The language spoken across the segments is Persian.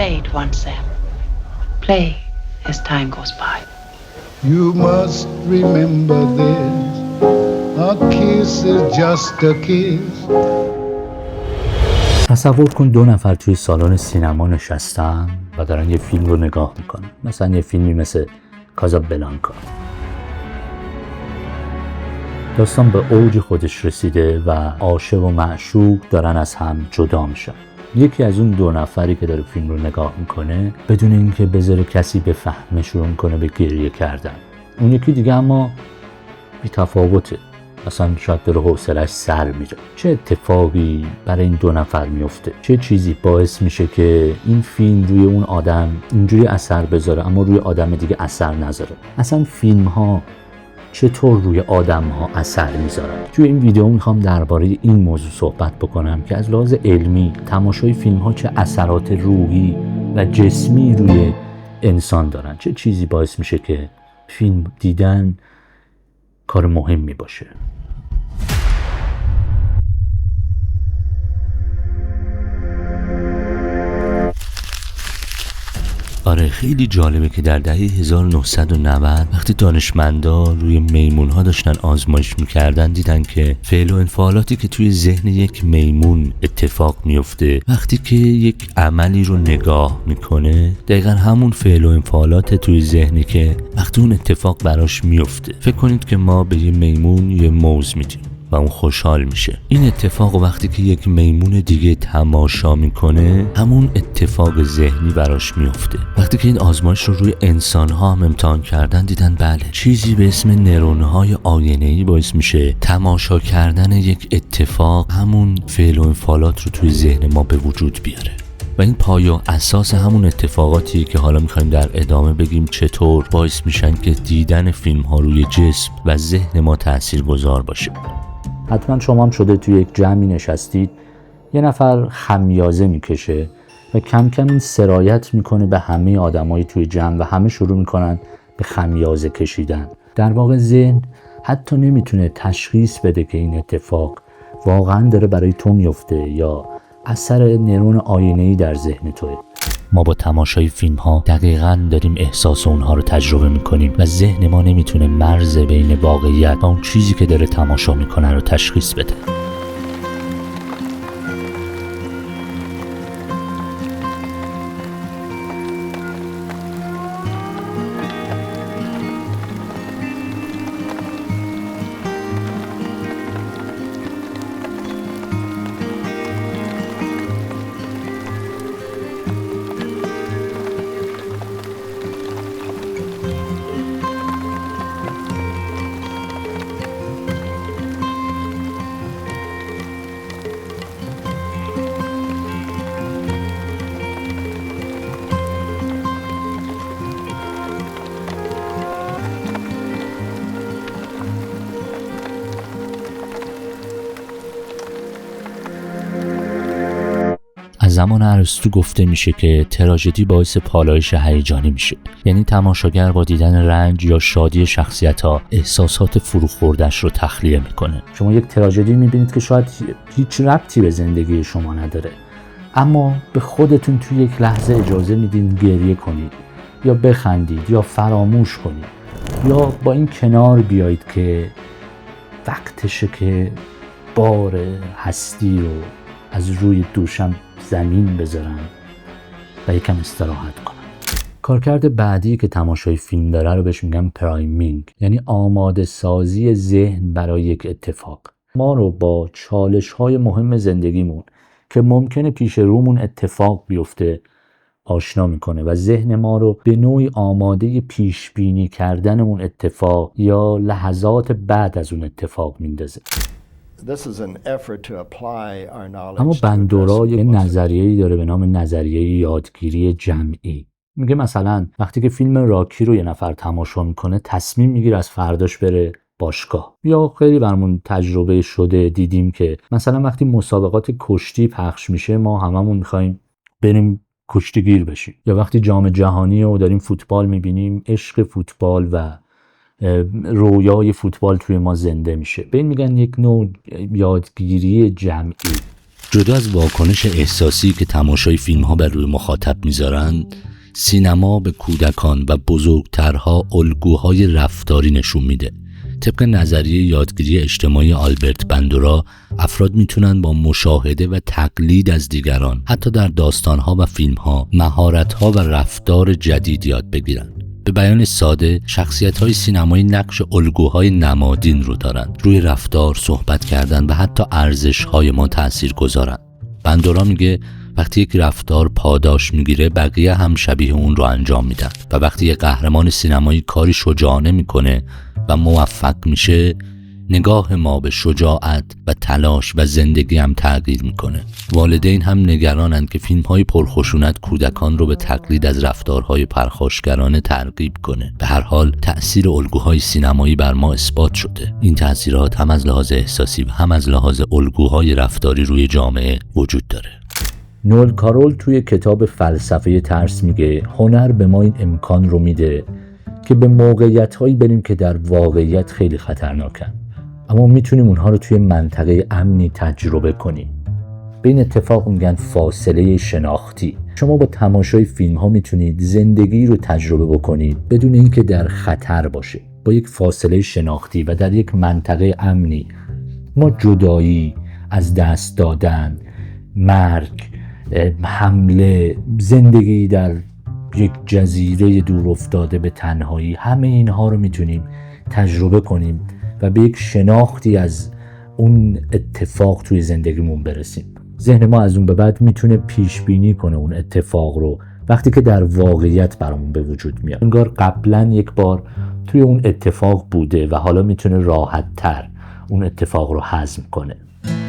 fade once said. Play as time goes by. You must remember this. A kiss is just a kiss. تصور کن 2 نفر توی سالن سینما نشستن و دارن یه فیلم رو نگاه میکنن. مثلا یه فیلمی مثل کازابلانکا. داستان به اوج خودش رسیده و عاشق و معشوق دارن از هم جدا میشن. یکی از اون 2 نفری که داره فیلم رو نگاه میکنه بدون اینکه بذاره کسی بفهمه شروع میکنه به گریه کردن. اون یکی دیگه اما بی تفاوته. اصلا شاید داره حوصله‌اش سر میره. چه اتفاقی برای این 2 نفر میفته؟ چه چیزی باعث میشه که این فیلم روی اون آدم اینجوری اثر بذاره اما روی آدم دیگه اثر نذاره؟ اصلا فیلم ها چطور روی آدم ها اثر میذارن؟ توی این ویدیو میخوام درباره این موضوع صحبت بکنم که از لحاظ علمی تماشای فیلم ها چه اثرات روحی و جسمی روی انسان دارن. چه چیزی باعث میشه که فیلم دیدن کار مهمی باشه. آره خیلی جالبه که در دهه 1990 وقتی دانشمندا روی میمون‌ها داشتن آزمایش می‌کردن دیدن که فعل و انفعالاتی که توی ذهن یک میمون اتفاق میفته وقتی که یک عملی رو نگاه میکنه دقیقاً همون فعل و انفعالات توی ذهنی که وقتی اون اتفاق براش میفته. فکر کنید که ما به یه میمون یه موز میدیم و اون خوشحال میشه. این اتفاق وقتی که یک میمون دیگه تماشا میکنه همون اتفاق ذهنی براش میفته. وقتی که این آزمایش رو روی انسان‌ها هم امتحان کردن دیدن بله چیزی به اسم نورون‌های آینه‌ای باعث میشه تماشا کردن یک اتفاق همون فعل و انفعالات رو توی ذهن ما به وجود بیاره. و این پایه و اساس همون اتفاقاتی که حالا میخوایم در ادامه بگیم چطور باعث میشن که دیدن فیلم‌ها روی جسم و ذهن ما تاثیرگذار باشه. حتما شما هم شده توی یک جمعی نشستید یه نفر خمیازه میکشه و کم کم این سرایت میکنه به همه آدمای توی جمع و همه شروع میکنن به خمیازه کشیدن. در واقع ذهن حتی نمیتونه تشخیص بده که این اتفاق واقعا داره برای تو میفته یا اثر نورون آینه‌ای در ذهن توه. ما با تماشای فیلم ها دقیقاً داریم احساس اونها رو تجربه میکنیم و ذهن ما نمیتونه مرز بین واقعیت و اون چیزی که داره تماشا میکنه رو تشخیص بده. از زمان ارسطو گفته میشه که تراژدی باعث پالایش هیجانی میشه. یعنی تماشاگر با دیدن رنج یا شادی شخصیت‌ها احساسات فروخورده‌اش رو تخلیه میکنه. شما یک تراژدی میبینید که شاید هیچ ربطی به زندگی شما نداره اما به خودتون توی یک لحظه اجازه میدین گریه کنید یا بخندید یا فراموش کنید یا با این کنار بیایید که وقتشه که بار هستی رو از روی دوشم زمین بذارم و یکم استراحت کنم. کارکرد بعدی که تماشای فیلم داره رو بهش میگم پرایمینگ، یعنی آماده سازی ذهن برای یک اتفاق. ما رو با چالش‌های مهم زندگیمون که ممکنه پیش رومون اتفاق بیفته آشنا میکنه و ذهن ما رو به نوعی آماده پیش بینی کردن اون اتفاق یا لحظات بعد از اون اتفاق میندازه. اما بندورا یه نظریه‌ای داره به نام نظریه یادگیری جمعی. میگه مثلا وقتی که فیلم راکی رو یه نفر تماشا میکنه تصمیم میگیره از فرداش بره باشگاه. یا خیلی برامون تجربه شده دیدیم که مثلا وقتی مسابقات کشتی پخش میشه ما هممون میخوایم بریم کشتیگیر بشیم. یا وقتی جام جهانی رو داریم فوتبال میبینیم عشق فوتبال و رویای فوتبال توی ما زنده میشه. به این میگن یک نوع یادگیری جمعی. جدا از واکنش احساسی که تماشای فیلم ها بر روی مخاطب میذارن، سینما به کودکان و بزرگترها الگوهای رفتاری نشون میده. طبق نظریه یادگیری اجتماعی آلبرت بندورا، افراد میتونن با مشاهده و تقلید از دیگران، حتی در داستانها و فیلمها، مهارت‌ها و رفتار جدید یاد بگیرن. به بیان ساده، شخصیت‌های سینمایی نقش الگوهای نمادین رو دارن. روی رفتار، صحبت کردن و حتی ارزش‌های ما تأثیر گذارن. بندورا میگه وقتی یک رفتار پاداش میگیره، بقیه هم شبیه اون رو انجام میدن و وقتی یک قهرمان سینمایی کاری شجاعانه میکنه و موفق میشه، نگاه ما به شجاعت و تلاش و زندگی هم تغییر میکنه. والدین هم نگرانند که فیلم‌های پرخشونت کودکان رو به تقلید از رفتارهای پرخاشگرانه ترغیب کنه. به هر حال تأثیر الگوهای سینمایی بر ما اثبات شده. این تأثیرات هم از لحاظ احساسی و هم از لحاظ الگوهای رفتاری روی جامعه وجود داره. نول کارول توی کتاب فلسفه ترس میگه هنر به ما این امکان رو میده که به موقعیت‌هایی بریم که در واقعیت خیلی خطرناکن، اما میتونیم اونها رو توی منطقه امنی تجربه کنیم. به این اتفاق میگن فاصله شناختی. شما با تماشای فیلم ها میتونید زندگی رو تجربه بکنید بدون اینکه در خطر باشه. با یک فاصله شناختی و در یک منطقه امنی ما جدایی، از دست دادن، مرگ، حمله، زندگی در یک جزیره دور افتاده به تنهایی، همه اینها رو میتونیم تجربه کنیم و به یک شناختی از اون اتفاق توی زندگیمون برسیم. ذهن ما از اون به بعد میتونه پیش بینی کنه اون اتفاق رو وقتی که در واقعیت برامون به وجود میاد. انگار قبلا یک بار توی اون اتفاق بوده و حالا میتونه راحت تر اون اتفاق رو هضم کنه.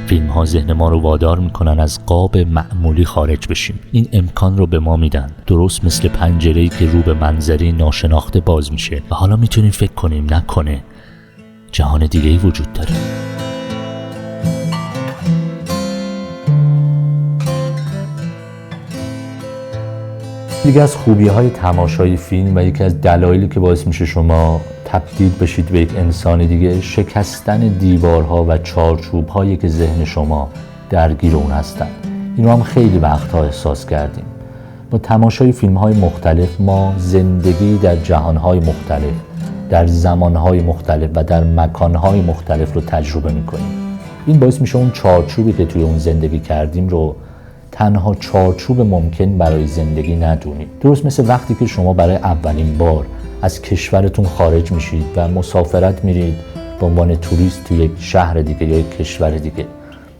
فیلم ها ذهن ما رو وادار میکنن از قاب معمولی خارج بشیم. این امکان رو به ما میدن، درست مثل پنجره‌ای که رو به منظری ناشناخته باز میشه و حالا میتونیم فکر کنیم نکنه جهان دیگه‌ای وجود داره. دیگه از خوبی‌های تماشای فیلم و یکی از دلایلی که باعث میشه شما تبدیل بشید به یک انسان دیگه، شکستن دیوارها و چارچوب‌هایی که ذهن شما درگیر اون هستن. اینو هم خیلی وقتها احساس کردیم. با تماشای فیلم‌های مختلف ما زندگی در جهان‌های مختلف، در زمان‌های مختلف و در مکان‌های مختلف رو تجربه می‌کنیم. این باعث میشه اون چارچوبی که توی اون زندگی کردیم رو تنها چارچوب ممکن برای زندگی ندونید. درست مثل وقتی که شما برای اولین بار از کشورتون خارج میشید و مسافرت میرید به عنوان توریست توی یک شهر دیگه یا یک کشور دیگه.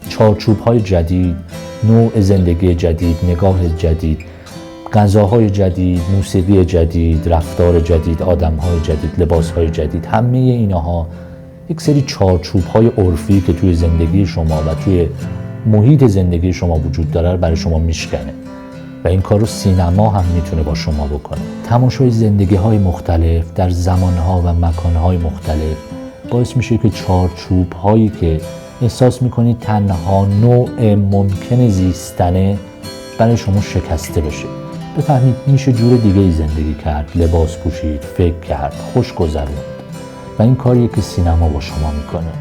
چارچوب‌های جدید، نوع زندگی جدید، نگاه جدید، غذاهای جدید، موسیقی جدید، رفتار جدید، آدم‌های جدید، لباس‌های جدید، همه اینها یک سری چارچوب‌های عرفی که توی زندگی شما و توی محیط زندگی شما وجود داره برای شما میشکنه و این کار رو سینما هم میتونه با شما بکنه. تماشای زندگی‌های مختلف در زمان‌ها و مکان‌های مختلف باعث میشه که چارچوب‌هایی که احساس میکنید تنها نوع ممکن زیستنه برای شما شکسته بشه. بفهمید میشه جور دیگه‌ای زندگی کرد، لباس پوشید، فکر کرد، خوش گذروند و این کاریه که سینما با شما میکنه.